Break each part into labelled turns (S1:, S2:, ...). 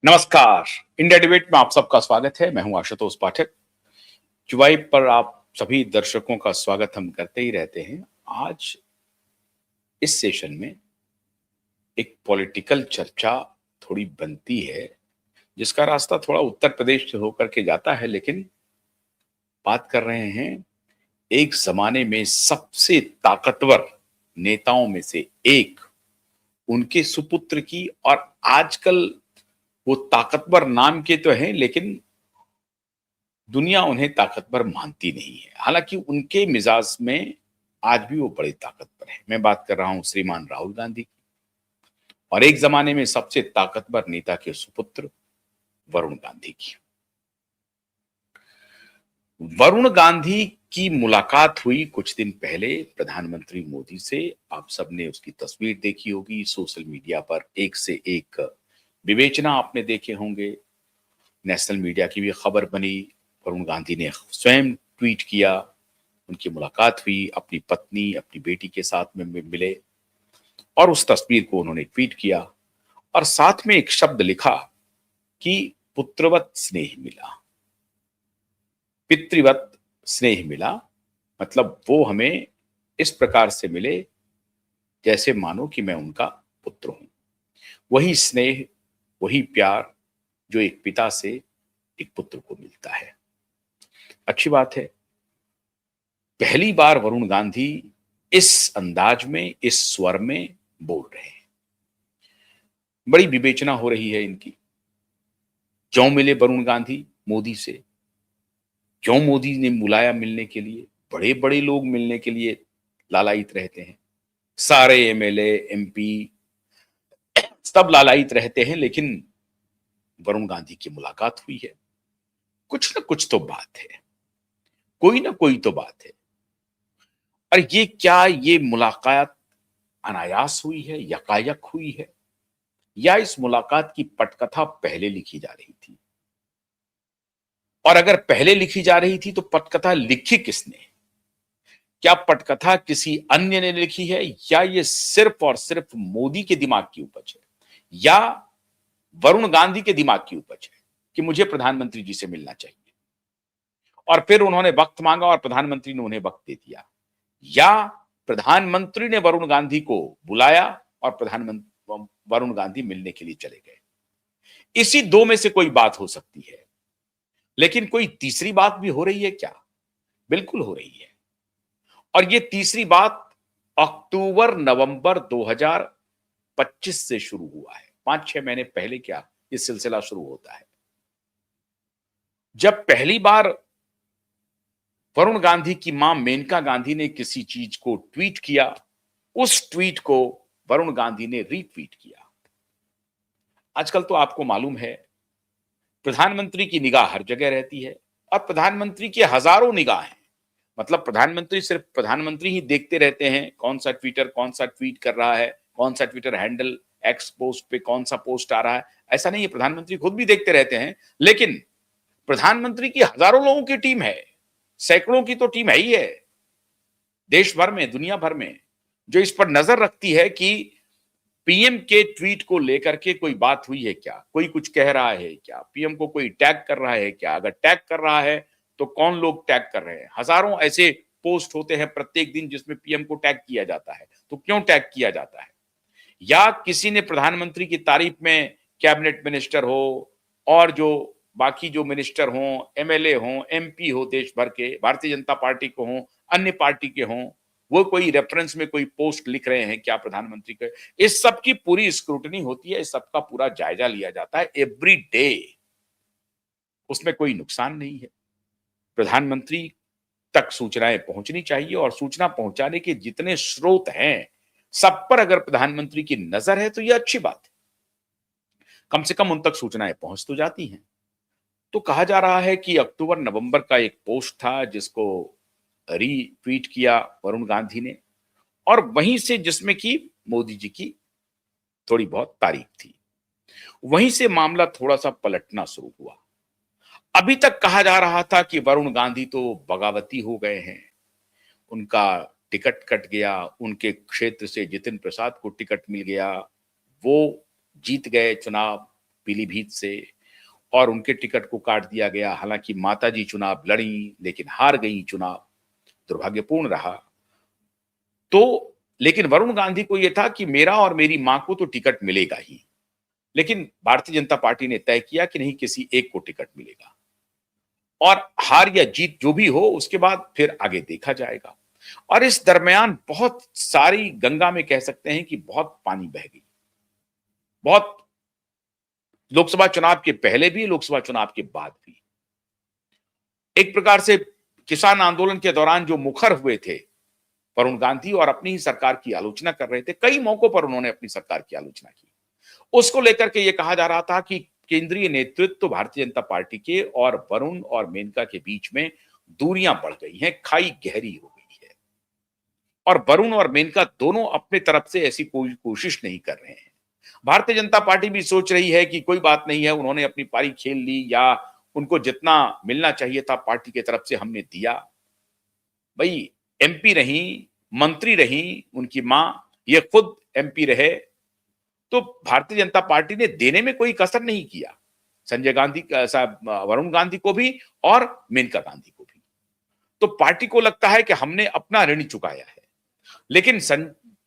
S1: नमस्कार। India debate में आप सबका स्वागत है। मैं हूं आशुतोष पाठक। जुवाई पर आप सभी दर्शकों का स्वागत हम करते ही रहते हैं। आज इस सेशन में एक पॉलिटिकल चर्चा थोड़ी बनती है, जिसका रास्ता थोड़ा उत्तर प्रदेश से होकर के जाता है, लेकिन बात कर रहे हैं एक जमाने में सबसे ताकतवर नेताओं में से एक, उनके सुपुत्र की। और आजकल वो ताकतवर नाम के तो हैं, लेकिन दुनिया उन्हें ताकतवर मानती नहीं है। हालांकि उनके मिजाज में आज भी वो बड़े ताकतवर हैं। मैं बात कर रहा हूं श्रीमान राहुल गांधी की, और एक जमाने में सबसे ताकतवर नेता के सुपुत्र वरुण गांधी की। वरुण गांधी की मुलाकात हुई कुछ दिन पहले प्रधानमंत्री मोदी से। आप सबने उसकी तस्वीर देखी होगी सोशल मीडिया पर, एक से एक विवेचना आपने देखे होंगे। नेशनल मीडिया की भी खबर बनी। वरुण गांधी ने स्वयं ट्वीट किया, उनकी मुलाकात हुई, अपनी पत्नी अपनी बेटी के साथ में मिले, और उस तस्वीर को उन्होंने ट्वीट किया और साथ में एक शब्द लिखा कि पुत्रवत स्नेह मिला, पितृवत स्नेह मिला। मतलब वो हमें इस प्रकार से मिले जैसे मानो कि मैं उनका पुत्र हूं। वही स्नेह, वही प्यार जो एक पिता से एक पुत्र को मिलता है। अच्छी बात है। पहली बार वरुण गांधी इस अंदाज में, इस स्वर में बोल रहे हैं। बड़ी विवेचना हो रही है इनकी। क्यों मिले वरुण गांधी मोदी से? क्यों मोदी ने बुलाया मिलने के लिए? बड़े बड़े लोग मिलने के लिए लालायित रहते हैं, सारे एमएलए एमपी सब लालायित रहते हैं, लेकिन वरुण गांधी की मुलाकात हुई है। कुछ ना कुछ तो बात है, कोई ना कोई तो बात है। और ये क्या, ये मुलाकात अनायास हुई है, यकायक हुई है, या इस मुलाकात की पटकथा पहले लिखी जा रही थी? और अगर पहले लिखी जा रही थी तो पटकथा लिखी किसने? क्या पटकथा किसी अन्य ने लिखी है, या ये सिर्फ और सिर्फ मोदी के दिमाग की उपज है, या वरुण गांधी के दिमाग की उपज है कि मुझे प्रधानमंत्री जी से मिलना चाहिए, और फिर उन्होंने वक्त मांगा और प्रधानमंत्री ने उन्हें वक्त दे दिया, या प्रधानमंत्री ने वरुण गांधी को बुलाया और प्रधानमंत्री वरुण गांधी मिलने के लिए चले गए? इसी दो में से कोई बात हो सकती है। लेकिन कोई तीसरी बात भी हो रही है क्या? बिल्कुल हो रही है। और ये तीसरी बात अक्टूबर नवंबर 2025 से शुरू हुआ है। 5-6 महीने पहले क्या ये सिलसिला शुरू होता है, जब पहली बार वरुण गांधी की मां मेनका गांधी ने किसी चीज को ट्वीट किया, उस ट्वीट को वरुण गांधी ने रीट्वीट किया। आजकल तो आपको मालूम है, प्रधानमंत्री की निगाह हर जगह रहती है, और प्रधानमंत्री की हजारों निगाह हैं। मतलब प्रधानमंत्री सिर्फ प्रधानमंत्री ही देखते रहते हैं कौन सा ट्विटर कौन सा ट्वीट कर रहा है, कौन सा ट्विटर हैंडल एक्स पोस्ट पे कौन सा पोस्ट आ रहा है। ऐसा नहीं है, प्रधानमंत्री खुद भी देखते रहते हैं। लेकिन प्रधानमंत्री की हजारों लोगों की टीम है, सैकड़ों की तो टीम है ही है, देश भर में, दुनिया भर में, जो इस पर नजर रखती है कि पीएम के ट्वीट को लेकर के कोई बात हुई है क्या, कोई कुछ कह रहा है क्या, पीएम को कोई टैग कर रहा है क्या, अगर टैग कर रहा है तो कौन लोग टैग कर रहे हैं। हजारों ऐसे पोस्ट होते हैं प्रत्येक दिन जिसमें पीएम को टैग किया जाता है, तो क्यों टैग किया जाता है? या किसी ने प्रधानमंत्री की तारीफ में, कैबिनेट मिनिस्टर हो और जो बाकी जो मिनिस्टर हो, एमएलए हो, एमपी हो, देश भर के, भारतीय जनता पार्टी को हो, अन्य पार्टी के हों, वो कोई रेफरेंस में कोई पोस्ट लिख रहे हैं क्या प्रधानमंत्री के? इस सब की पूरी स्क्रूटनी होती है, इस सब का पूरा जायजा लिया जाता है एवरी डे। उसमें कोई नुकसान नहीं है। प्रधानमंत्री तक सूचनाएं पहुंचनी चाहिए, और सूचना पहुंचाने के जितने स्रोत हैं, सब पर अगर प्रधानमंत्री की नजर है तो यह अच्छी बात है। कम से कम उन तक सूचनाएं पहुंच तो जाती हैं। तो कहा जा रहा है कि अक्टूबर नवंबर का एक पोस्ट था जिसको रीट्वीट किया वरुण गांधी ने, और वहीं से जिसमें कि मोदी जी की थोड़ी बहुत तारीफ थी, वहीं से मामला थोड़ा सा पलटना शुरू हुआ। अभी तक कहा जा रहा था कि वरुण गांधी तो बगावती हो गए हैं, उनका टिकट कट गया, उनके क्षेत्र से जितिन प्रसाद को टिकट मिल गया, वो जीत गए चुनाव, पीलीभीत से और उनके टिकट को काट दिया गया। हालांकि माताजी चुनाव लड़ी लेकिन हार गई, चुनाव दुर्भाग्यपूर्ण रहा। तो लेकिन वरुण गांधी को यह था कि मेरा और मेरी मां को तो टिकट मिलेगा ही, लेकिन भारतीय जनता पार्टी ने तय किया कि नहीं, किसी एक को टिकट मिलेगा और हार या जीत जो भी हो उसके बाद फिर आगे देखा जाएगा। और इस दरमियान बहुत सारी, गंगा में कह सकते हैं कि बहुत पानी बह गई। बहुत, लोकसभा चुनाव के पहले भी, लोकसभा चुनाव के बाद भी। एक प्रकार से किसान आंदोलन के दौरान जो मुखर हुए थे वरुण गांधी और अपनी ही सरकार की आलोचना कर रहे थे, कई मौकों पर उन्होंने अपनी सरकार की आलोचना की। उसको लेकर के यह कहा जा रहा था कि केंद्रीय नेतृत्व तो भारतीय जनता पार्टी के और वरुण और मेनका के बीच में दूरियां बढ़ गई हैं, खाई गहरी हो गई है और वरुण और मेनका दोनों अपने तरफ से ऐसी कोई कोशिश नहीं कर रहे हैं। भारतीय जनता पार्टी भी सोच रही है कि कोई बात नहीं है, उन्होंने अपनी पारी खेल ली, या उनको जितना मिलना चाहिए था पार्टी की तरफ से हमने दिया। भाई, एमपी रही, मंत्री रही, उनकी मां, ये खुद एमपी रहे, तो भारतीय जनता पार्टी ने देने में कोई कसर नहीं किया, संजय गांधी वरुण गांधी को भी और मेनका गांधी को भी। तो पार्टी को लगता है कि हमने अपना ऋण चुकाया है, लेकिन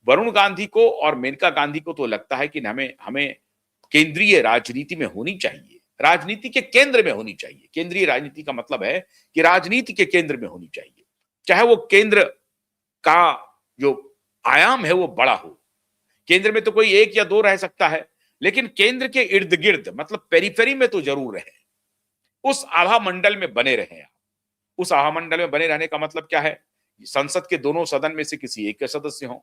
S1: वरुण गांधी को और मेनका गांधी को तो लगता है कि हमें हमें केंद्रीय राजनीति में होनी चाहिए, राजनीति के केंद्र में होनी चाहिए। केंद्रीय राजनीति का मतलब है कि राजनीति के केंद्र में होनी चाहिए, चाहे वो केंद्र का जो आयाम है वो बड़ा हो। केंद्र में तो कोई एक या दो रह सकता है, लेकिन केंद्र के इर्द गिर्द, मतलब पेरिफेरी में तो जरूर रहे, उस आभा मंडल में बने रहे आप। उस आभा मंडल में बने रहने का मतलब क्या है? संसद के दोनों सदन में से किसी एक के सदस्य हों।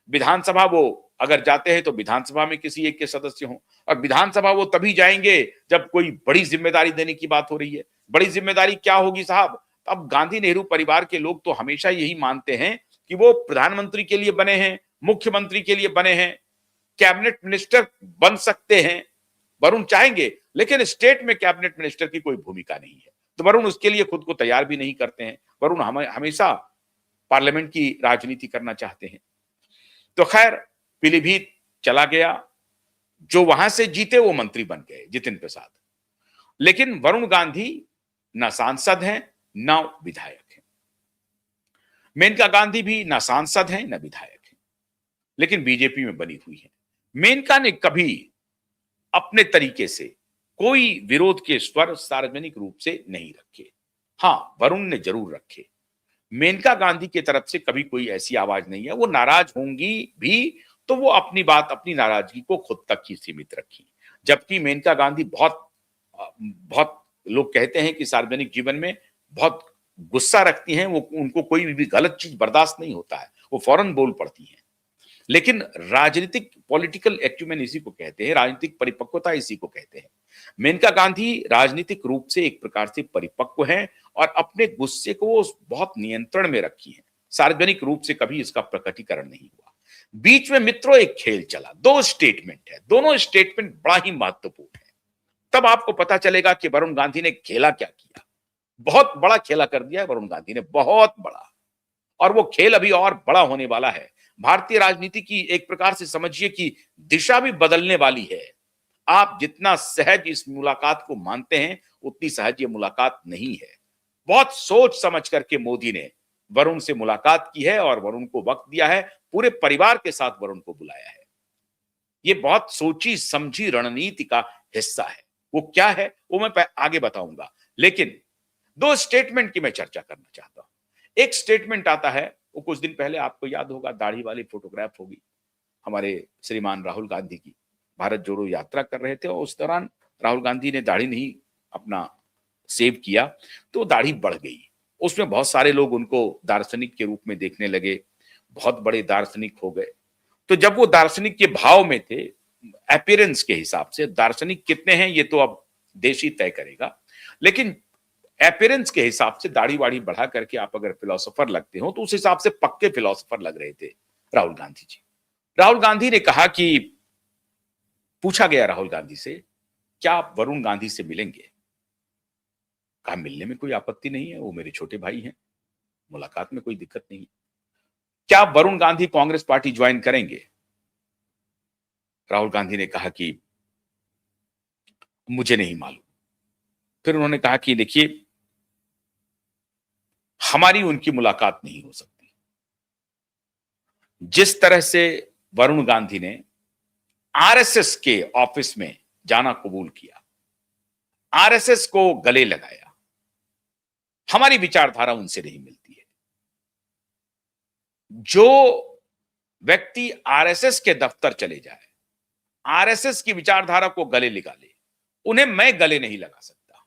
S1: विधानसभा वो अगर जाते हैं तो विधानसभा में किसी एक के सदस्य हों, और विधानसभा वो तभी जाएंगे जब कोई बड़ी जिम्मेदारी देने की बात हो रही है। बड़ी जिम्मेदारी क्या होगी साहब? अब गांधी नेहरू परिवार के लोग तो हमेशा यही मानते हैं कि वो प्रधानमंत्री के लिए बने हैं, मुख्यमंत्री के लिए बने हैं, कैबिनेट मिनिस्टर बन सकते हैं। वरुण चाहेंगे, लेकिन स्टेट में कैबिनेट मिनिस्टर की कोई भूमिका नहीं है, तो वरुण उसके लिए खुद को तैयार भी नहीं करते हैं। वरुण हमेशा पार्लियामेंट की राजनीति करना चाहते हैं। तो खैर, पीलीभीत चला गया, जो वहां से जीते वो मंत्री बन गए, जितिन प्रसाद। लेकिन वरुण गांधी ना सांसद हैं ना विधायक हैं, मेनका गांधी भी ना सांसद हैं ना विधायक हैं, लेकिन बीजेपी में बनी हुई है। मेनका ने कभी अपने तरीके से कोई विरोध के स्वर सार्वजनिक रूप से नहीं रखे। हां, वरुण ने जरूर रखे। मेनका गांधी की तरफ से कभी कोई ऐसी आवाज नहीं है। वो नाराज होंगी भी तो वो अपनी बात, अपनी नाराजगी को खुद तक ही सीमित रखी। जबकि मेनका गांधी बहुत लोग कहते हैं कि सार्वजनिक जीवन में बहुत गुस्सा रखती हैं, वो उनको कोई भी गलत चीज बर्दाश्त नहीं होता है, वो फौरन बोल पड़ती हैं। लेकिन राजनीतिक पॉलिटिकल एक्यूमेन इसी को कहते हैं, राजनीतिक परिपक्वता इसी को कहते हैं। मेनका गांधी राजनीतिक रूप से एक प्रकार से परिपक्व हैं और अपने गुस्से को बहुत नियंत्रण में रखी हैं। सार्वजनिक रूप से कभी इसका प्रकटीकरण नहीं हुआ। बीच में मित्रों एक खेल चला, दो स्टेटमेंट है, दोनों स्टेटमेंट बड़ा ही महत्वपूर्ण है। तब आपको पता चलेगा कि वरुण गांधी ने खेला क्या किया। बहुत बड़ा खेला कर दिया है वरुण गांधी ने, बहुत बड़ा, और वो खेल अभी और बड़ा होने वाला है। भारतीय राजनीति की एक प्रकार से समझिए कि दिशा भी बदलने वाली है। आप जितना सहज इस मुलाकात को मानते हैं, उतनी सहज ये मुलाकात नहीं है। बहुत सोच समझ करके मोदी ने वरुण से मुलाकात की है और वरुण को वक्त दिया है, पूरे परिवार के साथ वरुण को बुलाया है। ये बहुत सोची समझी रणनीति का हिस्सा है। वो क्या है वो मैं आगे बताऊंगा, लेकिन दो स्टेटमेंट की मैं चर्चा करना चाहता हूं। एक स्टेटमेंट आता है, वो कुछ दिन पहले आपको याद होगा, दाढ़ी वाली फोटोग्राफ होगी हमारे श्रीमान राहुल गांधी की, भारत जोड़ो यात्रा कर रहे थे और उस दौरान राहुल गांधी ने दाढ़ी नहीं अपना सेव किया तो दाढ़ी बढ़ गई। उसमें बहुत सारे लोग उनको दार्शनिक के रूप में देखने लगे, बहुत बड़े दार्शनिक हो गए। तो जब वो दार्शनिक के भाव में थे, अपीयरेंस के हिसाब से, दार्शनिक कितने हैं ये तो अब देश ही तय करेगा, लेकिन अपीयरेंस के हिसाब से दाढ़ी वाड़ी बढ़ा करके आप अगर फिलोसोफर लगते हो तो उस हिसाब से पक्के फिलोसोफर लग रहे थे राहुल गांधी जी। राहुल गांधी ने कहा कि, पूछा गया राहुल गांधी से, क्या आप वरुण गांधी से मिलेंगे? कहा मिलने में कोई आपत्ति नहीं है, वो मेरे छोटे भाई हैं, मुलाकात में कोई दिक्कत नहीं है। क्या वरुण गांधी कांग्रेस पार्टी ज्वाइन करेंगे? राहुल गांधी ने कहा कि मुझे नहीं मालूम। फिर उन्होंने कहा कि देखिए, हमारी उनकी मुलाकात नहीं हो सकती। जिस तरह से वरुण गांधी ने आरएसएस के ऑफिस में जाना कबूल किया, आरएसएस को गले लगाया, हमारी विचारधारा उनसे नहीं मिलती है। जो व्यक्ति आरएसएस के दफ्तर चले जाए, आरएसएस की विचारधारा को गले लगा ले, उन्हें मैं गले नहीं लगा सकता।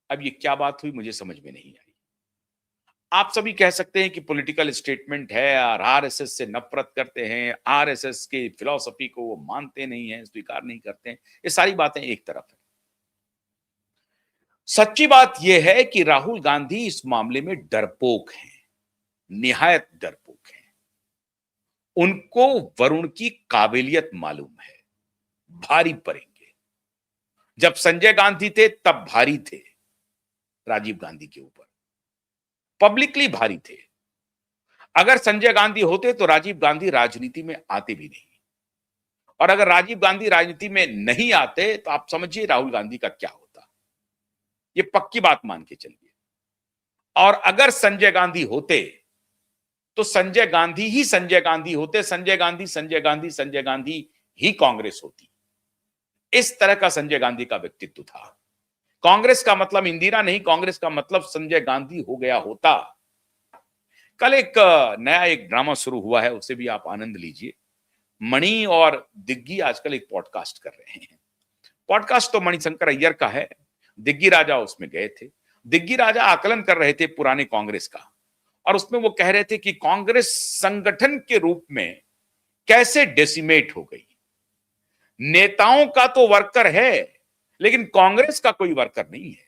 S1: अब ये क्या बात हुई, मुझे समझ में नहीं आई। आप सभी कह सकते हैं कि पॉलिटिकल स्टेटमेंट है और आरएसएस से नफरत करते हैं, आरएसएस की फिलॉसफी को वो मानते नहीं हैं, स्वीकार नहीं करते हैं। ये सारी बातें एक तरफ है। सच्ची बात यह है कि राहुल गांधी इस मामले में डरपोक हैं, निहायत डरपोक हैं। उनको वरुण की काबिलियत मालूम है, भारी पड़ेंगे। जब संजय गांधी थे तब भारी थे राजीव गांधी के ऊपर, पब्लिकली भारी थे। अगर संजय गांधी होते तो राजीव गांधी राजनीति में आते भी नहीं, और अगर राजीव गांधी राजनीति में नहीं आते तो आप समझिए राहुल गांधी का क्या होता। ये पक्की बात मान के चलिए। और अगर संजय गांधी होते तो संजय गांधी ही संजय गांधी होते, संजय गांधी ही कांग्रेस होती। इस तरह का संजय गांधी का व्यक्तित्व था। कांग्रेस का मतलब इंदिरा नहीं, कांग्रेस का मतलब संजय गांधी हो गया होता। कल एक नया ड्रामा शुरू हुआ है, उसे भी आप आनंद लीजिए। मणि और दिग्गी आजकल एक पॉडकास्ट कर रहे हैं। पॉडकास्ट तो मणिशंकर अय्यर का है, दिग्गी राजा उसमें गए थे। दिग्गी राजा आकलन कर रहे थे पुराने कांग्रेस का, और उसमें वो कह रहे थे कि कांग्रेस संगठन के रूप में कैसे डेसिमेट हो गई। नेताओं का तो वर्कर है, लेकिन कांग्रेस का कोई वर्कर नहीं है।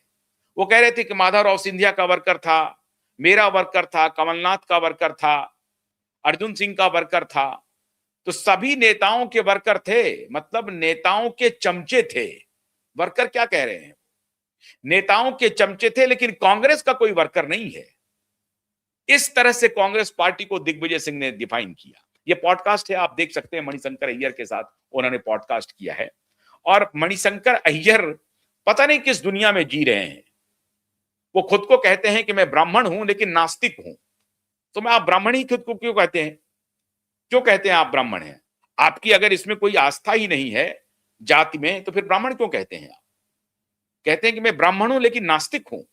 S1: वो कह रहे थे कि माधवराव सिंधिया का वर्कर था, मेरा वर्कर था, कमलनाथ का वर्कर था, अर्जुन सिंह का वर्कर था। तो सभी नेताओं के वर्कर थे, मतलब नेताओं के चमचे थे। वर्कर क्या कह रहे हैं, नेताओं के चमचे थे, लेकिन कांग्रेस का कोई वर्कर नहीं है। इस तरह से कांग्रेस पार्टी को दिग्विजय सिंह ने डिफाइन किया। ये पॉडकास्ट है, आप देख सकते हैं, मणिशंकर अय्यर के साथ उन्होंने पॉडकास्ट किया है। और मणिशंकर अय्यर पता नहीं किस दुनिया में जी रहे हैं। वो खुद को कहते हैं कि मैं ब्राह्मण हूं लेकिन नास्तिक हूं। तो मैं, आप ब्राह्मण ही खुद को क्यों कहते हैं? क्यों कहते हैं आप ब्राह्मण हैं? आपकी अगर इसमें कोई आस्था ही नहीं है जाति में, तो फिर ब्राह्मण क्यों कहते हैं आप? कहते हैं कि मैं ब्राह्मण हूं लेकिन नास्तिक हूं।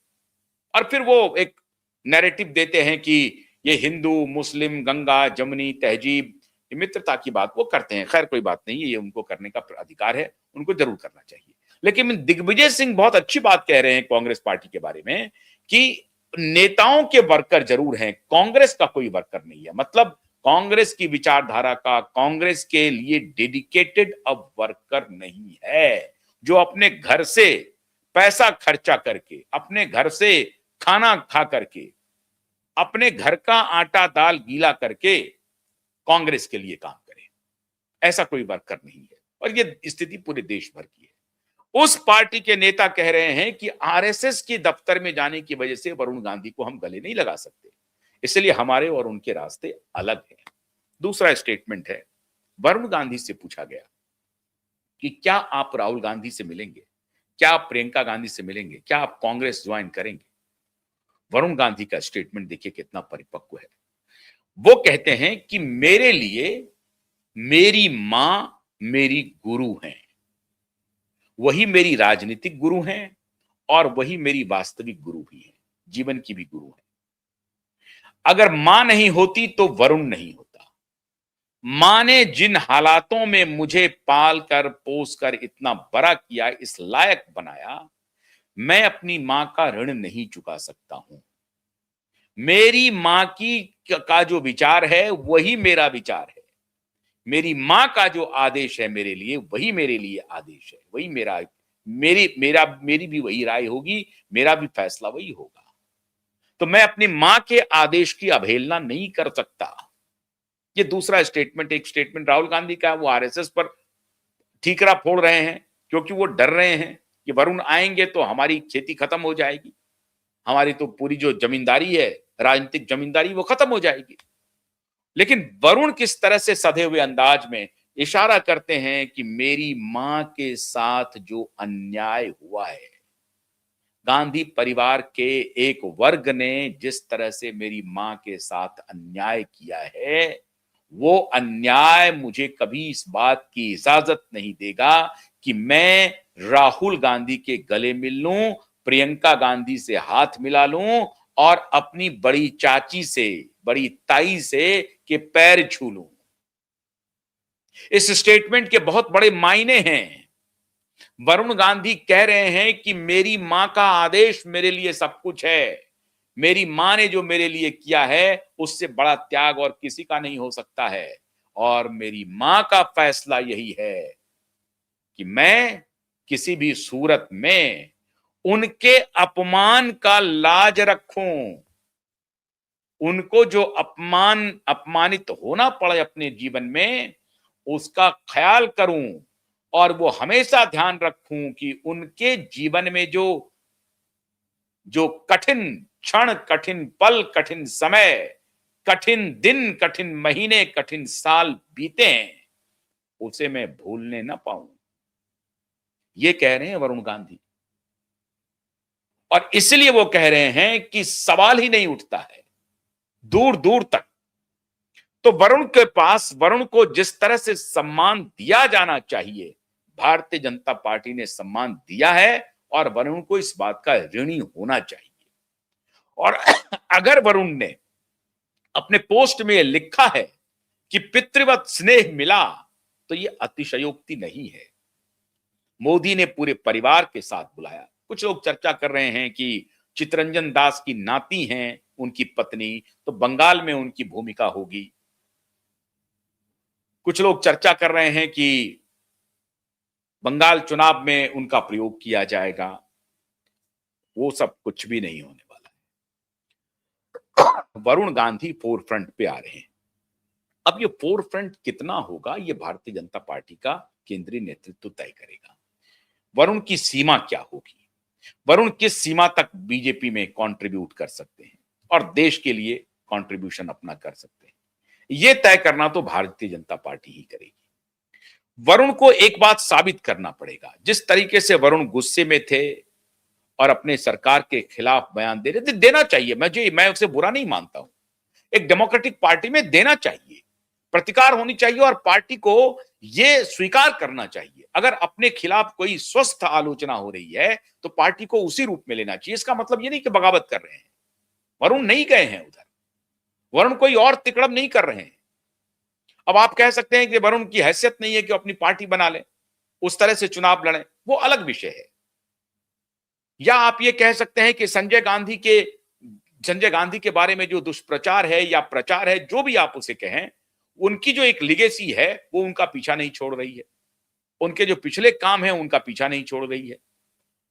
S1: और फिर वो एक नैरेटिव देते हैं कि ये हिंदू मुस्लिम गंगा जमुनी तहजीब मित्रता की बात वो करते हैं। खैर कोई बात नहीं है, ये उनको करने का अधिकार है, उनको जरूर करना चाहिए। लेकिन दिग्विजय सिंह बहुत अच्छी बात कह रहे हैं कांग्रेस पार्टी के बारे में कि नेताओं के वर्कर जरूर हैं, कांग्रेस का कोई वर्कर नहीं है। मतलब कांग्रेस की विचारधारा का, कांग्रेस के लिए डेडिकेटेड अब वर्कर नहीं है, जो अपने घर से पैसा खर्चा करके, अपने घर से खाना खा करके, अपने घर का आटा दाल गीला करके कांग्रेस के लिए काम करे। ऐसा कोई वर्कर नहीं है, और ये स्थिति पूरे देश भर की है। उस पार्टी के नेता कह रहे हैं कि आरएसएस के दफ्तर में जाने की वजह से वरुण गांधी को हम गले नहीं लगा सकते, इसलिए हमारे और उनके रास्ते अलग हैं। दूसरा स्टेटमेंट है, वरुण गांधी से पूछा गया कि क्या आप राहुल गांधी से मिलेंगे, क्या आप प्रियंका गांधी से मिलेंगे, क्या आप कांग्रेस ज्वाइन करेंगे? वरुण गांधी का स्टेटमेंट देखिए कितना परिपक्व है। वो कहते हैं कि मेरे लिए मेरी मां मेरी गुरु हैं, वही मेरी राजनीतिक गुरु हैं और वही मेरी वास्तविक गुरु भी हैं, जीवन की भी गुरु हैं। अगर मां नहीं होती तो वरुण नहीं होता। मां ने जिन हालातों में मुझे पाल कर पोस कर इतना बड़ा किया, इस लायक बनाया, मैं अपनी मां का ऋण नहीं चुका सकता हूं। मेरी मां की का जो विचार है वही मेरा विचार है, मेरी मां का जो आदेश है मेरे लिए वही मेरे लिए आदेश है, वही मेरी भी वही राय होगी, मेरा भी फैसला वही होगा। तो मैं अपनी मां के आदेश की अवहेलना नहीं कर सकता। ये दूसरा स्टेटमेंट, एक स्टेटमेंट राहुल गांधी का है, वो आरएसएस पर ठीकरा फोड़ रहे हैं क्योंकि वो डर रहे हैं कि वरुण आएंगे तो हमारी खेती खत्म हो जाएगी, हमारी तो पूरी जो जमींदारी है, राजनीतिक जमींदारी, वो खत्म हो जाएगी। लेकिन वरुण किस तरह से सधे हुए अंदाज में इशारा करते हैं कि मेरी मां के साथ जो अन्याय हुआ है, गांधी परिवार के एक वर्ग ने जिस तरह से मेरी मां के साथ अन्याय किया है, वो अन्याय मुझे कभी इस बात की इजाजत नहीं देगा कि मैं राहुल गांधी के गले मिल लूं, प्रियंका गांधी से हाथ मिला लूं और अपनी बड़ी चाची से, बड़ी ताई से के पैर छू लूं। इस स्टेटमेंट के बहुत बड़े मायने हैं। वरुण गांधी कह रहे हैं कि मेरी मां का आदेश मेरे लिए सब कुछ है। मेरी मां ने जो मेरे लिए किया है, उससे बड़ा त्याग और किसी का नहीं हो सकता है। और मेरी मां का फैसला यही है कि मैं किसी भी सूरत में उनके अपमान का लाज रखूं। उनको जो अपमानित होना पड़े अपने जीवन में, उसका ख्याल करूं और वो हमेशा ध्यान रखूं कि उनके जीवन में जो जो कठिन क्षण, कठिन पल, कठिन समय, कठिन दिन, कठिन महीने, कठिन साल बीते हैं, उसे मैं भूलने ना पाऊं। ये कह रहे हैं वरुण गांधी। और इसलिए वो कह रहे हैं कि सवाल ही नहीं उठता है दूर दूर तक। तो वरुण के पास, वरुण को जिस तरह से सम्मान दिया जाना चाहिए, भारतीय जनता पार्टी ने सम्मान दिया है और वरुण को इस बात का ऋणी होना चाहिए। और अगर वरुण ने अपने पोस्ट में लिखा है कि पितृवत स्नेह मिला, तो यह अतिशयोक्ति नहीं है। मोदी ने पूरे परिवार के साथ बुलाया। कुछ लोग चर्चा कर रहे हैं कि चितरंजन दास की नाती हैं उनकी पत्नी, तो बंगाल में उनकी भूमिका होगी। कुछ लोग चर्चा कर रहे हैं कि बंगाल चुनाव में उनका प्रयोग किया जाएगा। वो सब कुछ भी नहीं होने वाला है। वरुण गांधी फोर फ्रंट पे आ रहे हैं। अब ये फोर फ्रंट कितना होगा, ये भारतीय जनता पार्टी का केंद्रीय नेतृत्व तय करेगा। वरुण की सीमा क्या होगी, वरुण किस सीमा तक बीजेपी में कंट्रीब्यूट कर सकते हैं और देश के लिए कंट्रीब्यूशन अपना कर सकते हैं, ये तय करना तो भारतीय जनता पार्टी ही करेगी। वरुण को एक बात साबित करना पड़ेगा। जिस तरीके से वरुण गुस्से में थे और अपने सरकार के खिलाफ बयान दे रहे थे, देना चाहिए, मैं उसे बुरा नहीं मानता हूं। एक डेमोक्रेटिक पार्टी में देना चाहिए, प्रतिकार होनी चाहिए और पार्टी को यह स्वीकार करना चाहिए। अगर अपने खिलाफ कोई स्वस्थ आलोचना हो रही है तो पार्टी को उसी रूप में लेना चाहिए। इसका मतलब यह नहीं कि बगावत कर रहे हैं। वरुण नहीं गए हैं उधर, वरुण कोई और तिकड़म नहीं कर रहे हैं। अब आप कह सकते हैं कि वरुण की हैसियत नहीं है कि अपनी पार्टी बना ले, उस तरह से चुनाव लड़े, वो अलग विषय है। या आप ये कह सकते हैं कि संजय गांधी के बारे में जो दुष्प्रचार है या प्रचार है, जो भी आप उसे कहें, उनकी जो एक लिगेसी है वो उनका पीछा नहीं छोड़ रही है। उनके जो पिछले काम है उनका पीछा नहीं छोड़ रही है।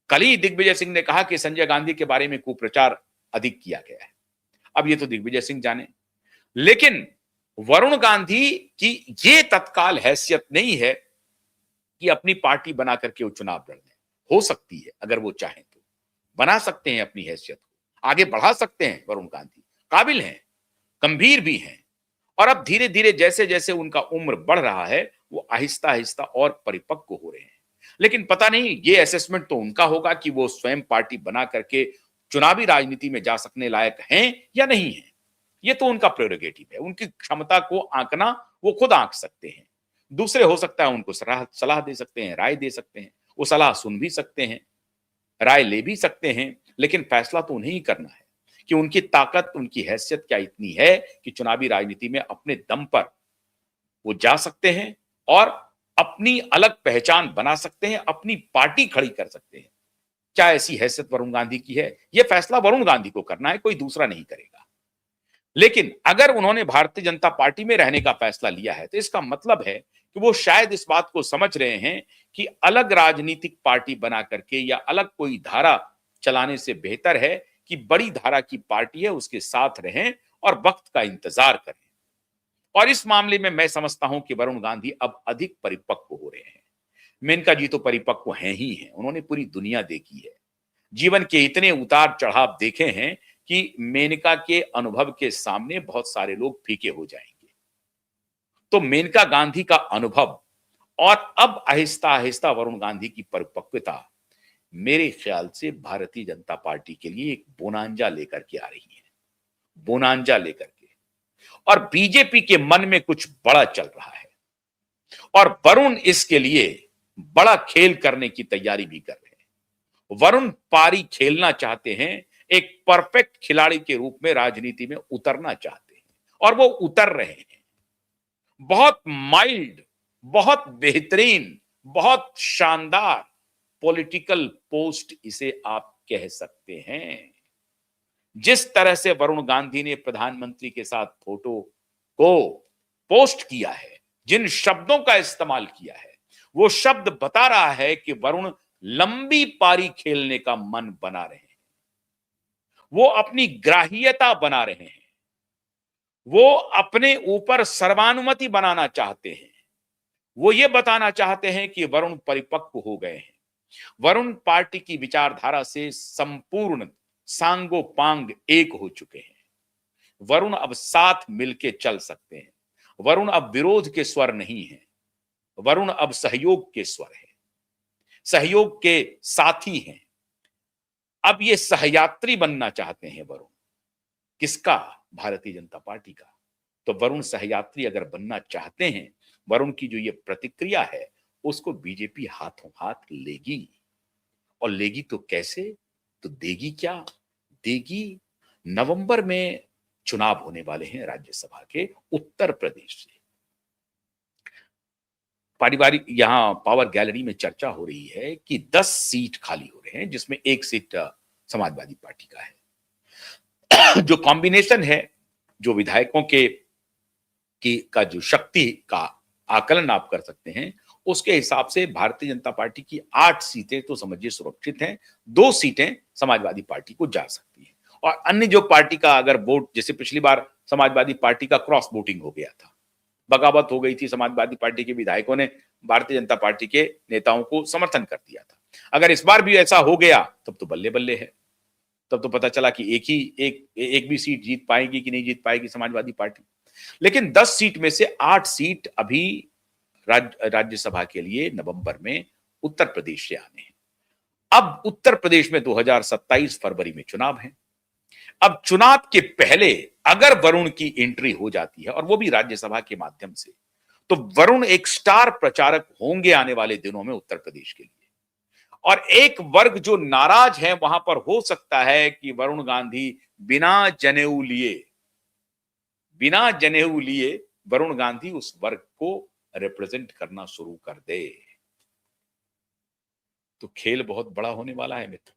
S1: कल ही दिग्विजय सिंह ने कहा कि संजय गांधी के बारे में कुप्रचार अधिक किया गया है। अब ये तो दिग्विजय सिंह जाने, लेकिन वरुण गांधी की ये तत्काल हैसियत नहीं है कि अपनी पार्टी बना करके वो चुनाव लड़ने। हो सकती है, अगर वो चाहें तो बना सकते हैं, अपनी हैसियत को आगे बढ़ा सकते हैं। वरुण गांधी काबिल हैं, गंभीर भी हैं और अब धीरे धीरे जैसे जैसे उनका उम्र बढ़ रहा है, वो आहिस्ता आहिस्ता और परिपक्व हो रहे हैं। लेकिन पता नहीं, ये असेसमेंट तो उनका होगा कि वो स्वयं पार्टी बना करके चुनावी राजनीति में जा सकने लायक हैं या नहीं है। ये तो उनका प्रेरोगेटिव है। उनकी क्षमता को आंकना वो खुद आंक सकते हैं। दूसरे हो सकता है उनको सलाह दे सकते हैं, राय दे सकते हैं, वो सलाह सुन भी सकते हैं, राय ले भी सकते हैं, लेकिन फैसला तो उन्हें ही करना है कि उनकी ताकत, उनकी हैसियत क्या इतनी है कि चुनावी राजनीति में अपने दम पर वो जा सकते हैं और अपनी अलग पहचान बना सकते हैं, अपनी पार्टी खड़ी कर सकते हैं। क्या ऐसी हैसियत वरुण गांधी की है? यह फैसला वरुण गांधी को करना है, कोई दूसरा नहीं करेगा। लेकिन अगर उन्होंने भारतीय जनता पार्टी में रहने का फैसला लिया है, तो इसका मतलब है कि वो शायद इस बात को समझ रहे हैं कि अलग राजनीतिक पार्टी बना करके या अलग कोई धारा चलाने से बेहतर है कि बड़ी धारा की पार्टी है उसके साथ रहें और वक्त का इंतजार करें। और इस मामले में मैं समझता हूं कि वरुण गांधी अब अधिक परिपक्व हो रहे हैं। मेनका जी तो परिपक्व हैं ही हैं, उन्होंने पूरी दुनिया देखी है, जीवन के इतने उतार चढ़ाव देखे हैं कि मेनका के अनुभव के सामने बहुत सारे लोग फीके हो जाएंगे। तो मेनका गांधी का अनुभव और अब आहिस्ता आहिस्ता वरुण गांधी की परिपक्वता मेरे ख्याल से भारतीय जनता पार्टी के लिए एक बोनांजा लेकर के आ रही है, बोनांजा लेकर के। और बीजेपी के मन में कुछ बड़ा चल रहा है और वरुण इसके लिए बड़ा खेल करने की तैयारी भी कर रहे हैं। वरुण पारी खेलना चाहते हैं, एक परफेक्ट खिलाड़ी के रूप में राजनीति में उतरना चाहते हैं और वो उतर रहे हैं। बहुत माइल्ड, बहुत बेहतरीन, बहुत शानदार पॉलिटिकल पोस्ट इसे आप कह सकते हैं। जिस तरह से वरुण गांधी ने प्रधानमंत्री के साथ फोटो को पोस्ट किया है, जिन शब्दों का इस्तेमाल किया है, वो शब्द बता रहा है कि वरुण लंबी पारी खेलने का मन बना रहे हैं, वो अपनी ग्राह्यता बना रहे हैं, वो अपने ऊपर सर्वानुमति बनाना चाहते हैं, वो ये बताना चाहते हैं कि वरुण परिपक्व हो गए हैं, वरुण पार्टी की विचारधारा से संपूर्ण सांगो पांग एक हो चुके हैं, वरुण अब साथ मिलके चल सकते हैं, वरुण अब विरोध के स्वर नहीं है, वरुण अब सहयोग के स्वर है, सहयोग के साथी हैं। अब ये सहयात्री बनना चाहते हैं वरुण। किसका? भारतीय जनता पार्टी का। तो वरुण सहयात्री अगर बनना चाहते हैं, वरुण की जो ये प्रतिक्रिया है उसको बीजेपी हाथों हाथ लेगी। और लेगी तो कैसे? तो देगी क्या? देगी नवंबर में चुनाव होने वाले हैं राज्यसभा के उत्तर प्रदेश से। पारिवारिक यहां पावर गैलरी में चर्चा हो रही है कि 10 सीट खाली हो रहे हैं, जिसमें एक सीट समाजवादी पार्टी का है। जो कॉम्बिनेशन है, जो विधायकों के की का जो शक्ति का आकलन आप कर सकते हैं, उसके हिसाब से भारतीय जनता पार्टी की 8 सीटें तो समझिए सुरक्षित हैं, 2 सीटें समाजवादी पार्टी को जा सकती हैं। और अन्य जो पार्टी का अगर वोट, जैसे पिछली बार समाजवादी पार्टी का क्रॉस वोटिंग हो गया था, बगावत हो गई थी, समाजवादी पार्टी के विधायकों ने भारतीय जनता पार्टी के नेताओं को समर्थन कर दिया था। अगर इस बार भी ऐसा हो गया तब तो बल्ले बल्ले है, तब तो पता चला कि एक भी सीट जीत पाएगी कि नहीं जीत पाएगी समाजवादी पार्टी। लेकिन 10 सीट में से 8 सीट अभी राज्यसभा के लिए नवंबर में उत्तर प्रदेश से आने हैं। अब उत्तर प्रदेश में 2027 फरवरी में चुनाव है। अब चुनाव के पहले अगर वरुण की एंट्री हो जाती है और वो भी राज्यसभा के माध्यम से, तो वरुण एक स्टार प्रचारक होंगे आने वाले दिनों में उत्तर प्रदेश के लिए। और एक वर्ग जो नाराज है, वहां पर हो सकता है कि वरुण गांधी बिना जनेऊ लिए वरुण गांधी उस वर्ग को रिप्रेजेंट करना शुरू कर दे। तो खेल बहुत बड़ा होने वाला है मित्र।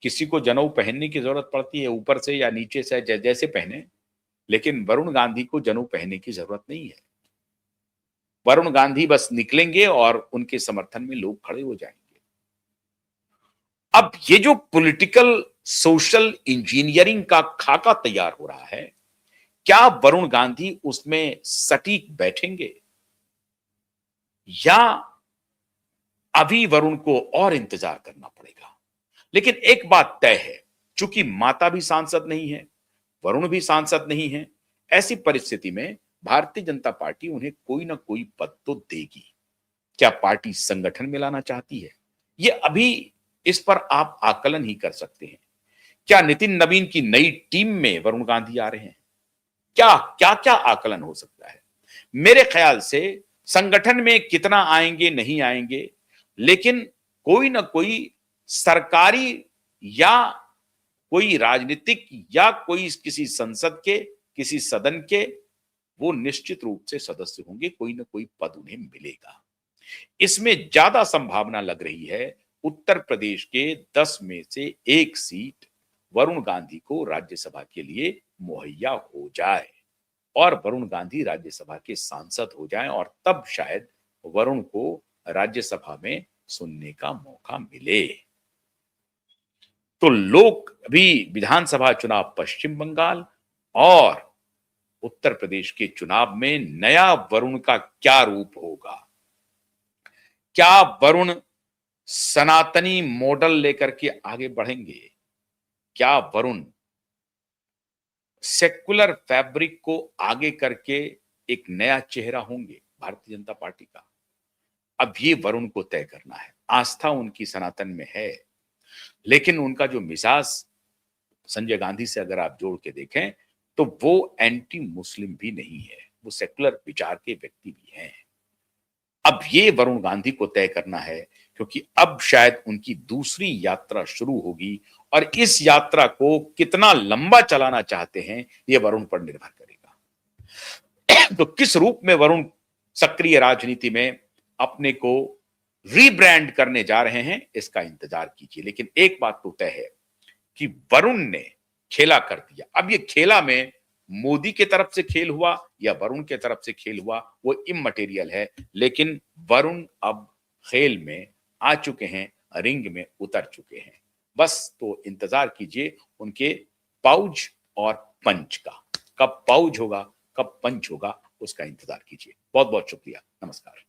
S1: किसी को जनेऊ पहनने की जरूरत पड़ती है, ऊपर से या नीचे से, जैसे पहने, लेकिन वरुण गांधी को जनेऊ पहनने की जरूरत नहीं है। वरुण गांधी बस निकलेंगे और उनके समर्थन में लोग खड़े हो जाएंगे। अब ये जो पॉलिटिकल सोशल इंजीनियरिंग का खाका तैयार हो रहा है, क्या वरुण गांधी उसमें सटीक बैठेंगे या अभी वरुण को और इंतजार करना पड़ेगा? लेकिन एक बात तय है, चूंकि माता भी सांसद नहीं है, वरुण भी सांसद नहीं है, ऐसी परिस्थिति में भारतीय जनता पार्टी उन्हें कोई ना कोई पद तो देगी। क्या पार्टी संगठन में लाना चाहती है? ये अभी इस पर आप आकलन ही कर सकते हैं। क्या नितिन नवीन की नई टीम में वरुण गांधी आ रहे हैं? क्या क्या क्या आकलन हो सकता है? मेरे ख्याल से संगठन में कितना आएंगे नहीं आएंगे, लेकिन कोई ना कोई सरकारी या कोई राजनीतिक या कोई किसी संसद के, किसी सदन के, वो निश्चित रूप से सदस्य होंगे, कोई ना कोई पद उन्हें मिलेगा। इसमें ज्यादा संभावना लग रही है उत्तर प्रदेश के 10 में से 1 सीट वरुण गांधी को राज्यसभा के लिए मुहैया हो जाए और वरुण गांधी राज्यसभा के सांसद हो जाएं और तब शायद वरुण को राज्यसभा में सुनने का मौका मिले। तो लोग अभी विधानसभा चुनाव पश्चिम बंगाल और उत्तर प्रदेश के चुनाव में नया वरुण का क्या रूप होगा? क्या वरुण सनातनी मॉडल लेकर के आगे बढ़ेंगे? क्या वरुण सेक्युलर फैब्रिक को आगे करके एक नया चेहरा होंगे भारतीय जनता पार्टी का। अब ये वरुण को तय करना है। आस्था उनकी सनातन में है, लेकिन उनका जो मिजाज संजय गांधी से अगर आप जोड़ के देखें तो वो एंटी मुस्लिम भी नहीं है, वो सेकुलर विचार के व्यक्ति भी हैं। अब ये वरुण गांधी को तय करना है, क्योंकि अब शायद उनकी दूसरी यात्रा शुरू होगी और इस यात्रा को कितना लंबा चलाना चाहते हैं ये वरुण पर निर्भर करेगा। तो किस रूप में वरुण सक्रिय राजनीति में अपने को रीब्रांड करने जा रहे हैं, इसका इंतजार कीजिए। लेकिन एक बात तो तय है कि वरुण ने खेला कर दिया। अब ये खेला में मोदी के तरफ से खेल हुआ या वरुण के तरफ से खेल हुआ वो इममटेरियल है, लेकिन वरुण अब खेल में आ चुके हैं, रिंग में उतर चुके हैं। बस तो इंतजार कीजिए उनके पाउच और पंच का। कब पाउच होगा, कब पंच होगा, उसका इंतजार कीजिए। बहुत बहुत शुक्रिया। नमस्कार।